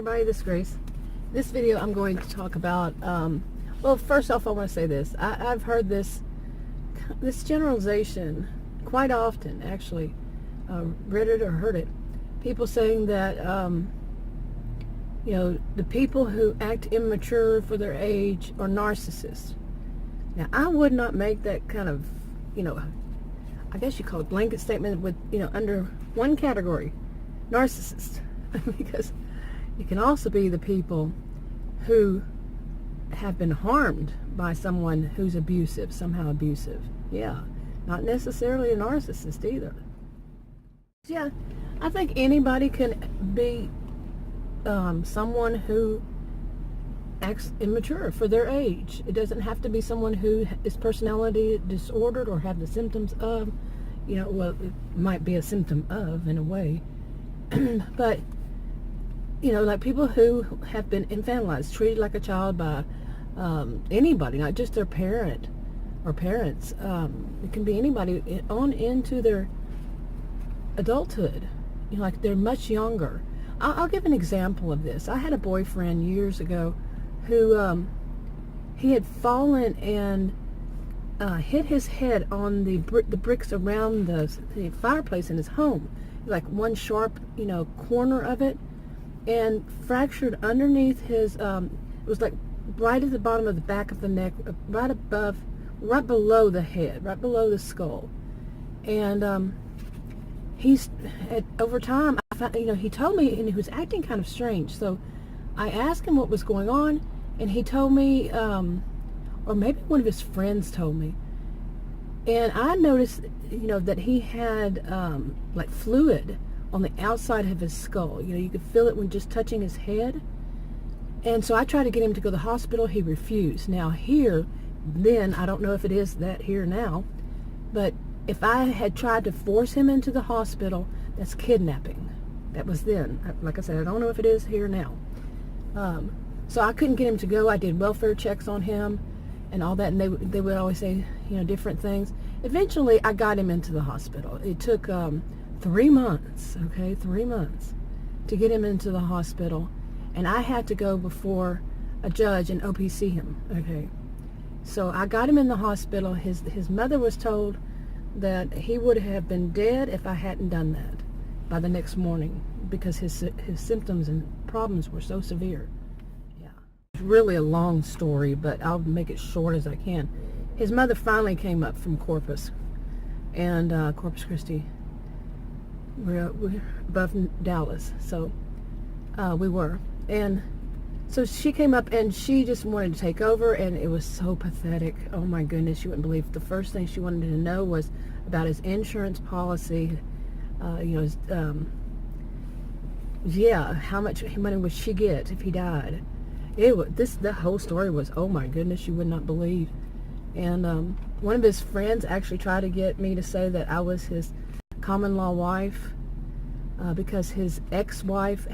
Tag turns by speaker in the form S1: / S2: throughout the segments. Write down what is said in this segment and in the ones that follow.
S1: everybody, this is Grace. This video I'm going to talk about, well, first off I want to say this. I've heard this generalization quite often, actually. Read it or heard it. People saying that, you know, the people who act immature for their age are narcissists. Now, I would not make that kind of, you know, I guess you call it blanket statement with, you know, under one category, narcissist. Because you can also be the people who have been harmed by someone who's abusive, somehow abusive. Yeah, not necessarily a narcissist either. Yeah, I think anybody can be someone who acts immature for their age. It doesn't have to be someone who is personality disordered or have the symptoms of, you know, well, it might be a symptom of in a way. But, you know, like people who have been infantilized, treated like a child by anybody, not just their parent or parents. It can be anybody on into their adulthood. You know, like they're much younger. I'll give an example of this. I had a boyfriend years ago who he had fallen and hit his head on the bricks around the fireplace in his home, like one sharp, you know, corner of it, and fractured underneath his, it was like right at the bottom of the back of the neck, right below the head, right below the skull. And over time, I found, you know, he told me, and he was acting kind of strange. So I asked him what was going on, and he told me, or maybe one of his friends told me, and I noticed, you know, that he had like fluid on the outside of his skull. You know, you could feel it when just touching his head. And so I tried to get him to go to the hospital. He refused. Now here, then, I don't know if it is that here now, but if I had tried to force him into the hospital, that's kidnapping. That was then. Like I said, I don't know if it is here now. So I couldn't get him to go. I did welfare checks on him and all that, and they would always say, you know, different things. Eventually, I got him into the hospital. It took 3 months, okay, 3 months to get him into the hospital, and I had to go before a judge and OPC him, okay. So I got him in the hospital. His mother was told that he would have been dead if I hadn't done that by the next morning, because his symptoms and problems were so severe. Yeah, it's really a long story, but I'll make it short as I can. His mother finally came up from Corpus, and Corpus Christi. We're above Dallas, so we were. And so she came up and she just wanted to take over, and it was so pathetic. Oh my goodness, you wouldn't believe it. The first thing she wanted to know was about his insurance policy. You know, yeah, how much money would she get if he died? The whole story was, oh my goodness, you would not believe. And one of his friends actually tried to get me to say that I was his common law wife, because his ex-wife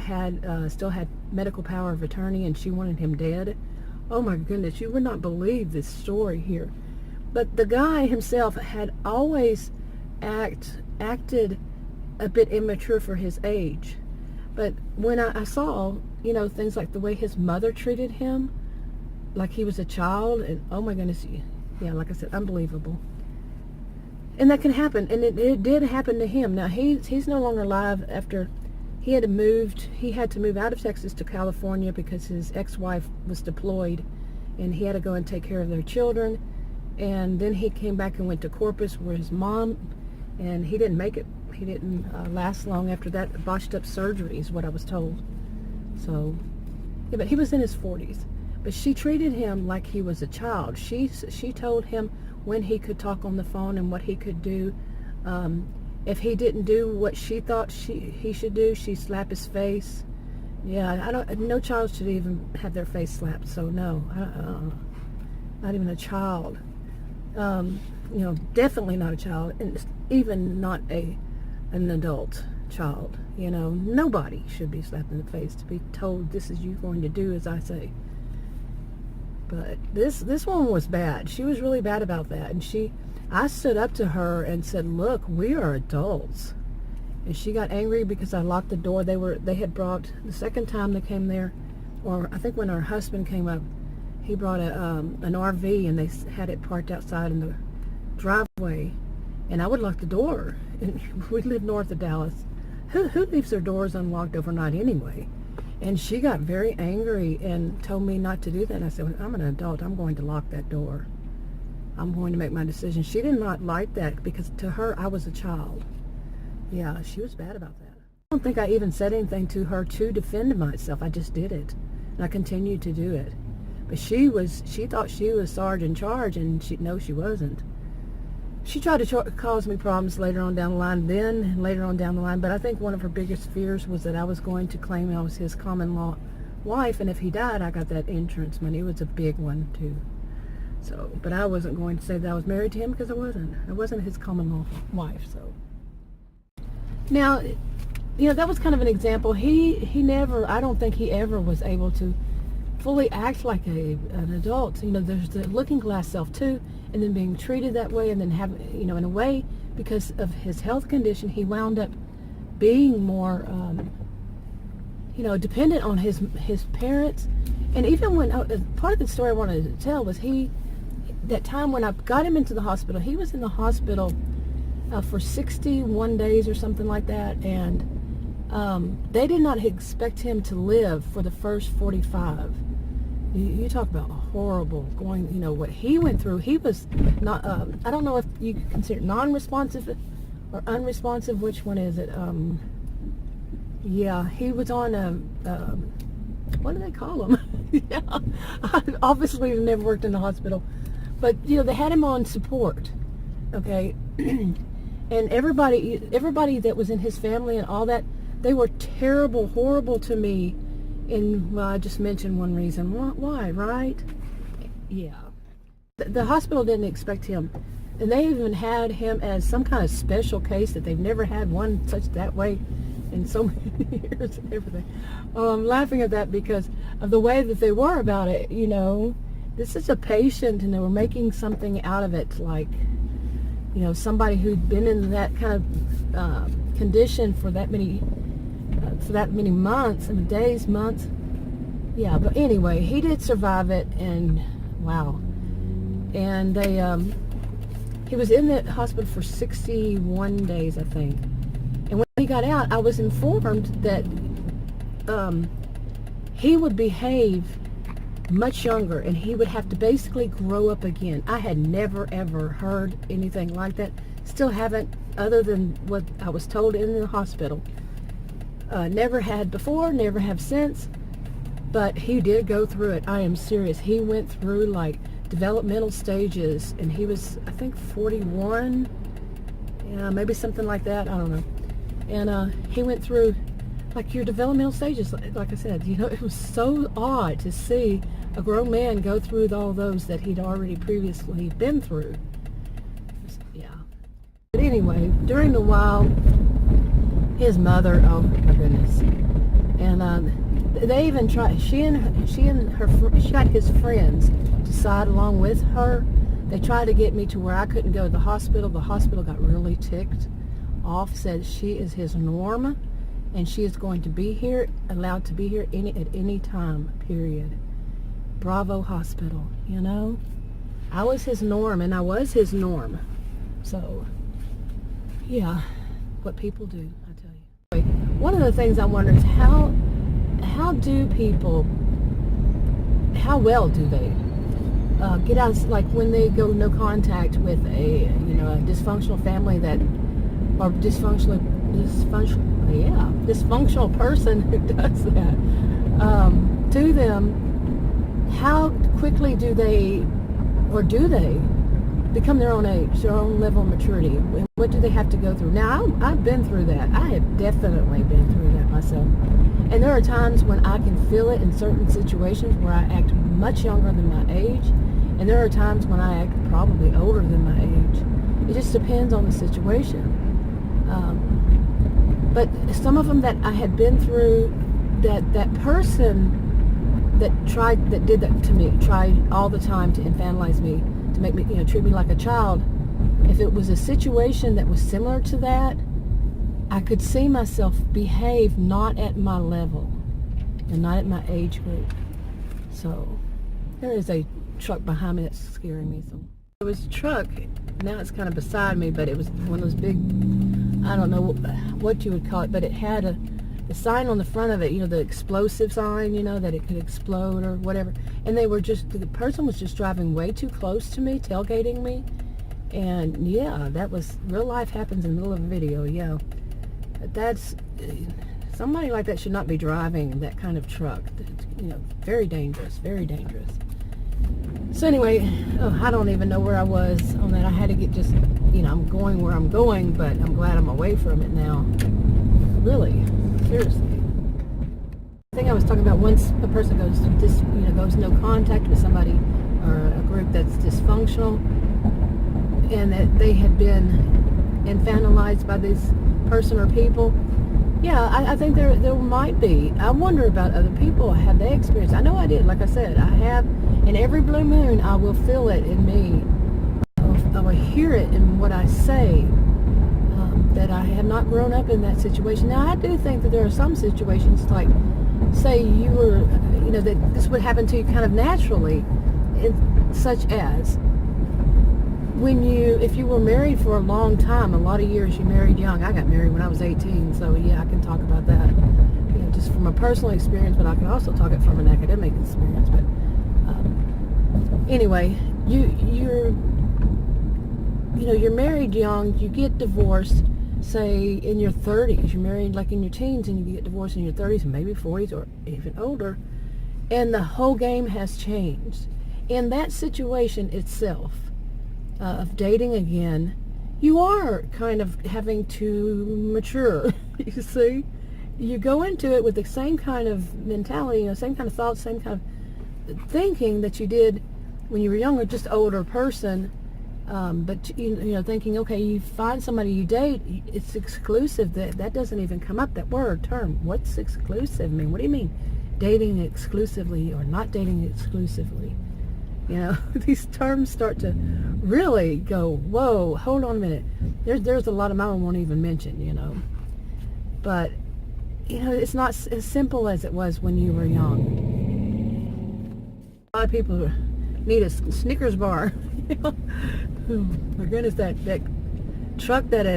S1: still had medical power of attorney, and she wanted him dead. Oh my goodness, you would not believe this story here. But the guy himself had always acted a bit immature for his age. But when I saw, you know, things like the way his mother treated him, like he was a child, and oh my goodness, yeah, like I said, unbelievable. And that can happen, and it did happen to him. Now, he's no longer alive. After he had to move out of Texas to California because his ex-wife was deployed, and he had to go and take care of their children. And then he came back and went to Corpus, where his mom, and he didn't make it. He didn't last long after that. Botched up surgery is what I was told. So, yeah, but he was in his 40s. But she treated him like he was a child. She told him when he could talk on the phone and what he could do. If he didn't do what she thought he should do, she'd slap his face. Yeah, no child should even have their face slapped. So no, not even a child. You know, definitely not a child, and even not an adult child. You know, nobody should be slapped in the face to be told, this is you going to do as I say. But this one was bad. She was really bad about that. And I stood up to her and said, look, we are adults. And she got angry because I locked the door. They had brought, the second time they came there, or I think when her husband came up, he brought an RV, and they had it parked outside in the driveway, and I would lock the door. And we live north of Dallas. Who leaves their doors unlocked overnight anyway? And she got very angry and told me not to do that. And I said, I'm an adult. I'm going to lock that door. I'm going to make my decision. She did not like that because to her, I was a child. Yeah, she was bad about that. I don't think I even said anything to her to defend myself. I just did it. And I continued to do it. But she thought she was Sarge in charge, and she wasn't. She tried to cause me problems later on down the line, then and later on down the line, but I think one of her biggest fears was that I was going to claim I was his common law wife, and if he died, I got that insurance money. It was a big one, too. So, but I wasn't going to say that I was married to him because I wasn't. I wasn't his common law wife, so. Now, that was kind of an example. He never, I don't think he ever was able to fully act like an adult. There's the looking glass self too, and then being treated that way, and then in a way, because of his health condition, he wound up being more, dependent on his parents. And even when, part of the story I wanted to tell was that time when I got him into the hospital, he was in the hospital for 61 days or something like that, and they did not expect him to live for the first 45. You talk about horrible going, what he went through. He was not, I don't know if you could consider non-responsive or unresponsive. Which one is it? Yeah, he was on what do they call them? Yeah, obviously he's never worked in the hospital. But, they had him on support, okay? And everybody that was in his family and all that, they were terrible, horrible to me. And, well, I just mentioned one reason. Why, right? Yeah. The hospital didn't expect him. And they even had him as some kind of special case that they've never had one such that way in so many years and everything. I'm laughing at that because of the way that they were about it, This is a patient, and they were making something out of it, like, somebody who'd been in that kind of condition for that many months, and days, months. Yeah, but anyway, he did survive it, and wow. And he was in the hospital for 61 days, I think. And when he got out, I was informed that he would behave much younger, and he would have to basically grow up again. I had never ever heard anything like that. Still haven't, other than what I was told in the hospital. Never had before, never have since, but he did go through it. I am serious. He went through like developmental stages, and he was, I think, 41, maybe something like that, I don't know. And he went through like your developmental stages, like I said. It was so odd to see a grown man go through all those that he'd already previously been through. Yeah. But anyway, during the while, his mother, oh my goodness, and they even tried. She got his friends to side along with her. They tried to get me to where I couldn't go to the hospital. The hospital got really ticked off, said she is his norm, and she is going to be here, allowed to be here at any time, period. Bravo Hospital, I was his norm, and I was his norm. So, yeah, what people do, I tell you. One of the things I wonder is how do people, how well do they get out, like when they go no contact with a dysfunctional family that, or dysfunctional person who does that to them. How quickly do they become their own age, their own level of maturity? What do they have to go through? Now, I've been through that. I have definitely been through that myself. And there are times when I can feel it in certain situations where I act much younger than my age. And there are times when I act probably older than my age. It just depends on the situation. But some of them that I had been through, that person that did that to me, tried all the time to infantilize me, to make me, treat me like a child. If it was a situation that was similar to that, I could see myself behave not at my level and not at my age group. So there is a truck behind me that's scaring me. So it was a truck. Now it's kind of beside me, but it was one of those big, I don't know what you would call it, but it had a sign on the front of it, you know, the explosive sign, you know, that it could explode or whatever. And they were just, the person was just driving way too close to me, tailgating me. And yeah, that was, real life happens in the middle of a video, yeah. That's, somebody like that should not be driving that kind of truck. You know, very dangerous, very dangerous. So anyway, I don't even know where I was on that. I had to get just, you know, I'm going where I'm going, but I'm glad I'm away from it now. Really, seriously. I think I was talking about once a person goes, goes no contact with somebody or a group that's dysfunctional, and that they had been infantilized by this person or people. Yeah, I think there might be. I wonder about other people. Have they experienced? I know I did. Like I said, I have. And every blue moon, I will feel it in me. I will hear it in what I say. That I have not grown up in that situation. Now, I do think that there are some situations, like, say you were, you know, that this would happen to you kind of naturally, such as if you were married for a long time, a lot of years, you married young. I got married when I was 18, so yeah, I can talk about that. You know, just from a personal experience, but I can also talk it from an academic experience. But anyway, you're married young, you get divorced, say in your 30s. You're married like in your teens, and you get divorced in your 30s and maybe 40s or even older, and the whole game has changed. In that situation itself, of dating again, you are kind of having to mature. You see, you go into it with the same kind of mentality, you know, same kind of thoughts, same kind of thinking that you did when you were younger, just older person. But you know, thinking, okay, you find somebody you date, it's exclusive. That doesn't even come up, that term. What's exclusive mean? What do you mean, dating exclusively or not dating exclusively? You know, these terms start to really go, whoa, hold on a minute. There's a lot of them I won't even mention, you know. But, you know, it's not as simple as it was when you were young. A lot of people need a Snickers bar. Oh my goodness, that truck that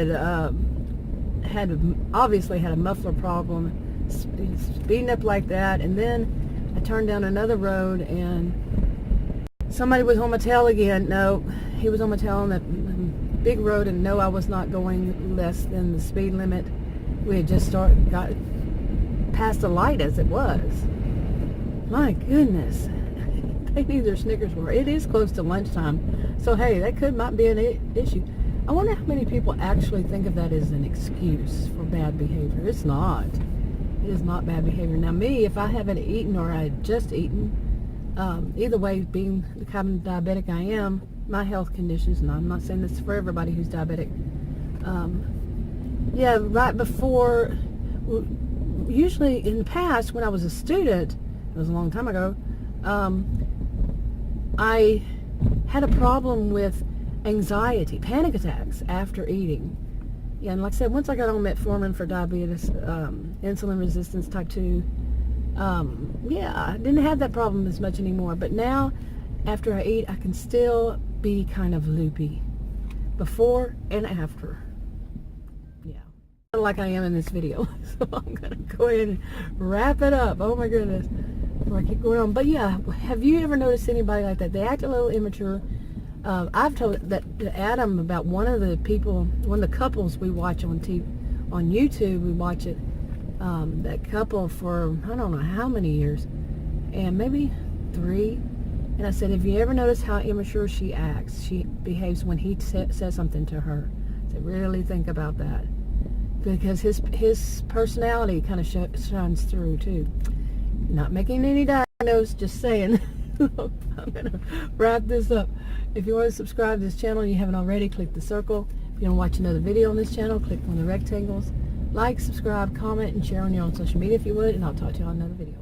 S1: had obviously had a muffler problem, speeding up like that, and then I turned down another road and somebody was on my tail again. No, he was on my tail on that big road, and no, I was not going less than the speed limit. We had just got past the light as it was. My goodness. They need their Snickers bar. It is close to lunchtime, so hey, that might be an issue. I wonder how many people actually think of that as an excuse for bad behavior. It's not. It is not bad behavior. Now me, if I haven't eaten or I had just eaten, either way, being the kind of diabetic I am, my health conditions, and I'm not saying this for everybody who's diabetic, yeah, right before, usually in the past when I was a student, it was a long time ago, I had a problem with anxiety, panic attacks after eating. Yeah, and like I said, once I got on metformin for diabetes, insulin resistance type 2, yeah, I didn't have that problem as much anymore. But now, after I eat, I can still be kind of loopy, before and after. Yeah, like I am in this video. So I'm gonna go ahead and wrap it up. Oh my goodness, before I keep going on. But yeah, have you ever noticed anybody like that? They act a little immature. I've told that to Adam about one of the couples we watch on TV, on YouTube. We watch it. That couple for I don't know how many years, and maybe 3. And I said, have you ever noticed how immature she acts? She behaves when he says something to her. I said, really think about that, because his personality kind of shines through too. Not making any diagnosis, just saying. I'm gonna wrap this up. If you want to subscribe to this channel and you haven't already, click the circle. If you want to watch another video on this channel, click on the rectangles. Like, subscribe, comment, and share on your own social media if you would, and I'll talk to you on another video.